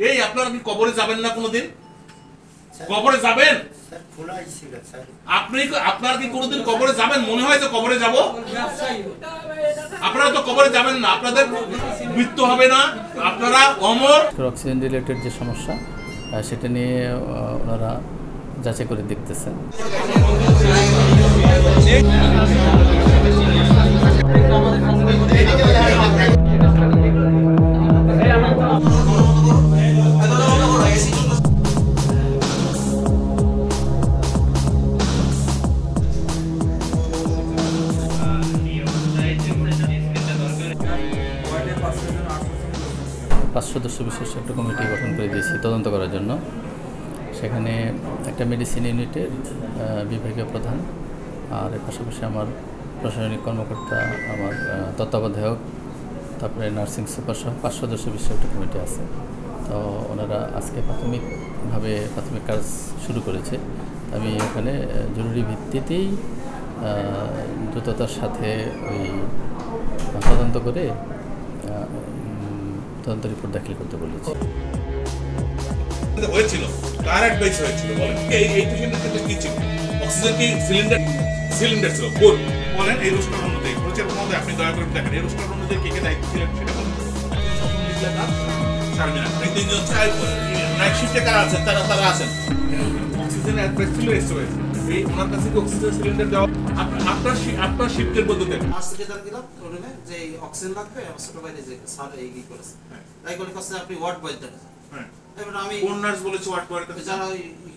এই আপনারা কি কবরে যাবেন না কোনোদিন? কবরে যাবেন? আপনারা কি কোনোদিন কবরে যাবেন? মনে হয় যে কবরে যাব? আপনারা তো কবরে যাবেন না, আপনাদের মৃত্যু হবে না, আপনারা অমর। অক্সিজেন রিলেটেড যে সমস্যা সেটা নিয়ে ওনারা যাচাই করে দেখতেছেন। পাঁচ সদস্য বিশিষ্ট একটা কমিটি গঠন করে দিয়েছি তদন্ত করার জন্য। সেখানে একটা মেডিসিন ইউনিটের বিভাগীয় প্রধান, আর এর পাশাপাশি আমার প্রশাসনিক কর্মকর্তা, আমার তত্ত্বাবধায়ক, তারপরে নার্সিং সুপার সহ 5 সদস্য বিশিষ্ট একটা কমিটি আছে। তো ওনারা আজকে প্রাথমিক কাজ শুরু করেছে। আমি ওখানে জরুরি ভিত্তিতেই দ্রুততার সাথে ওই তদন্ত করে তদন্ত রিপোর্ট দাখিল করতে বলেছি। হয়েছিল কার অ্যাডভাইস হয়েছিল বলেন? এই পেশেন্টের ক্ষেত্রে কি ছিল? অক্সিজেন কি সিলিন্ডার ছিল? গুড, বলেন এই রোস্টার অনুযায়ী প্রচারের মধ্যে আপনি দয়া করে দেখেন এই রোস্টার অনুযায়ী কে কে দায়িত্ব ছিলেন সেটা বলুন। এই তিনজন নাইট শিফটে কারা আছেন? তারা আছেন। অক্সিজেন অ্যাডভাইস ছিল এসওএস। এই ওনার কাছে কি অক্সিজেন সিলিন্ডার দেওয়া আপনার শিফটের পদ্ধতি আজকে তার দিলাম রুমে যে অক্সিজেন লাগবে ছোট ভাই যে স্যার এই কি করেছে তাই করে কাছে আপনি ওয়ার্ড বয় দেখেন। হ্যাঁ, এবার আমি কোন নার্স বলেছি ওয়ার্ড বয়ের কাছে যারা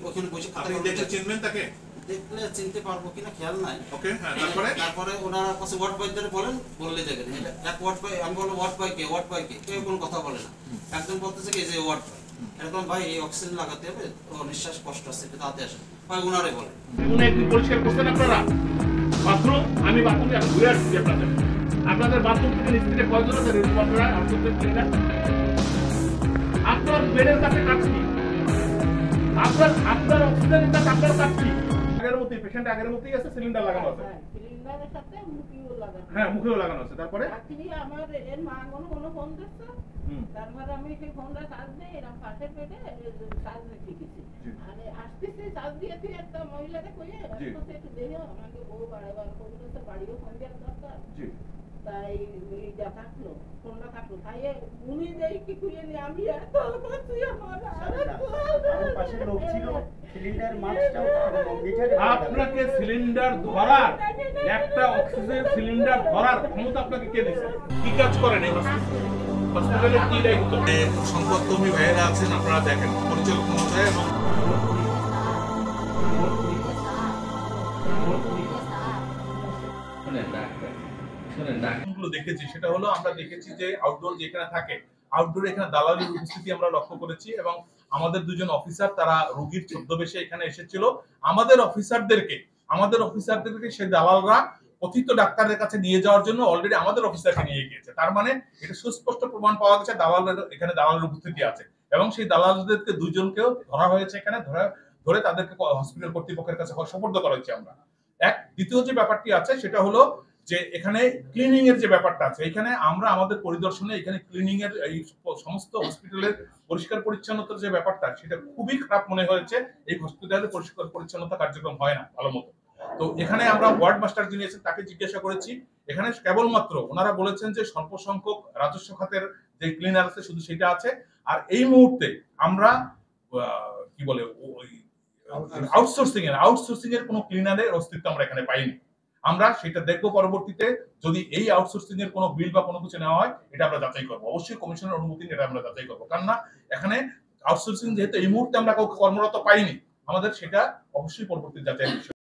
ওখানে বসে আপনি দেখে চিনবেন তাকে? দেখলে চিনতে পারবো কিনা খেয়াল নাই। ওকে, হ্যাঁ, তারপরে ওনারা কাছে ওয়ার্ড বয় ধরে বলেন, বললে দেখেন এক ওয়ার্ড বয়। আমি বললাম ওয়ার্ড বয় কে কেউ কোনো কথা বলে না। একজন বলতেছে কি যে ওয়ার্ড বয়। এরকম ভাই এই অক্সিজেন লাগাতে হবে, ও নিঃশ্বাস কষ্ট আছে, একটু তাড়াতাড়ি আসেন ভাই। ওনারাই বলে উনি একদিন পরিষ্কার করছেন আপনারা বাথরুম? আমি বাথরুমে এখন ঘুরে আসছি আপনাদের বাথরুম থেকে নিচ থেকে কয়জন আছে আপনারা আপনাদের ক্লিনার? আপনার বেডের কাছে কাটছি, আপনার অক্সিজেনের কাছে আপনার কাটছি। আগের মতোই পেশেন্ট আগের মতোই আছে, সিলিন্ডার লাগানো আছে। সিলিন্ডারের সাথে মুখেও লাগানো। হ্যাঁ, মুখেও লাগানো আছে। তারপরে আমার এর মা কোনো ফোন দিচ্ছে, তারপরে আমি সেই ফোনটা চার্জ দিই, এরকম পাশের পেটে চার্জ রেখেছি। মানে আসতেছি চার্জ দিয়েছি, একটা মহিলাকে কইয়ে একটু দেখে আমাকে বউ বাড়াবার করতেছে, বাড়িও ফোন দেওয়ার দরকার। তাই এইটা থাকলো, ফোনটা থাকলো, তাই উনি যেই কি খুঁজে নিয়ে আমি এত করছি আমার পাশে লোক ছিল। আপনাকে সিলিন্ডার ধরার, একটা অক্সিজেন সিলিন্ডার ধরার ক্ষমতা আপনাকে কে দিয়েছে? কি কাজ করেন এই হসপিটালে? কি দায়িত্ব? সংবাদকর্মী ভাইয়েরা আছেন, আপনারা দেখেন পরিচালক মহোদয় এবং দেখেছি। সেটা হলো আমরা দেখেছি যে আউটডোর যেখানে থাকে, আউটডোরে এখানে দালালের উপস্থিতি আমরা লক্ষ্য করেছি এবং আমাদের দুজন অফিসার তারা রোগীর ছদ্মবেশে এখানে এসেছিল। আমাদের অফিসারদেরকে সেই দালালরা কথিত ডাক্তারের কাছে নিয়ে যাওয়ার জন্য অলরেডি আমাদের অফিসারকে নিয়ে গিয়েছে। তার মানে এটা সুস্পষ্ট প্রমাণ পাওয়া গেছে এখানে দালালের উপস্থিতি আছে এবং সেই দালালদেরকে দুজনকেও ধরা হয়েছে। এখানে ধরে তাদেরকে হসপিটাল কর্তৃপক্ষের কাছে সোপর্দ করা হয়েছে। আমরা দ্বিতীয় যে ব্যাপারটি আছে সেটা হলো যে এখানে ক্লিনিং এর যে ব্যাপারটা আছে, এখানে আমরা আমাদের পরিদর্শনে এখানে ক্লিনিং এর এই সমস্ত হসপিটালের পরিষ্কার পরিচ্ছন্নতার যে ব্যাপারটা সেটা খুবই খারাপ মনে হয়েছে। এই হসপিটালে পরিষ্কার পরিচ্ছন্নতা কার্যক্রম হয় না ভালো মতো। তো এখানে আমরা ওয়ার্ড মাস্টার যিনি আছেন তাকে জিজ্ঞাসা করেছি। এখানে কেবলমাত্র ওনারা বলেছেন যে স্বল্প সংখ্যক রাজস্ব খাতের যে ক্লিনার আছে শুধু সেটা আছে। আর এই মুহূর্তে আমরা কি বলে আউটসোর্সিং এর কোনো ক্লিনারের অস্তিত্ব আমরা এখানে পাইনি। আমরা সেটা দেখবো পরবর্তীতে, যদি এই আউটসোর্সিং এর কোনো বিল বা কোনো কিছু নেওয়া হয় এটা আমরা যাচাই করবো। অবশ্যই কমিশনের অনুমতি নিয়ে এটা আমরা যাচাই করবো, কারণ না এখানে আউটসোর্সিং যেহেতু এই মুহূর্তে আমরা কাউকে কর্মরত পাইনি, আমাদের সেটা অবশ্যই পরবর্তী যাচাই বিষয়।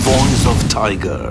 Voice of Tiger.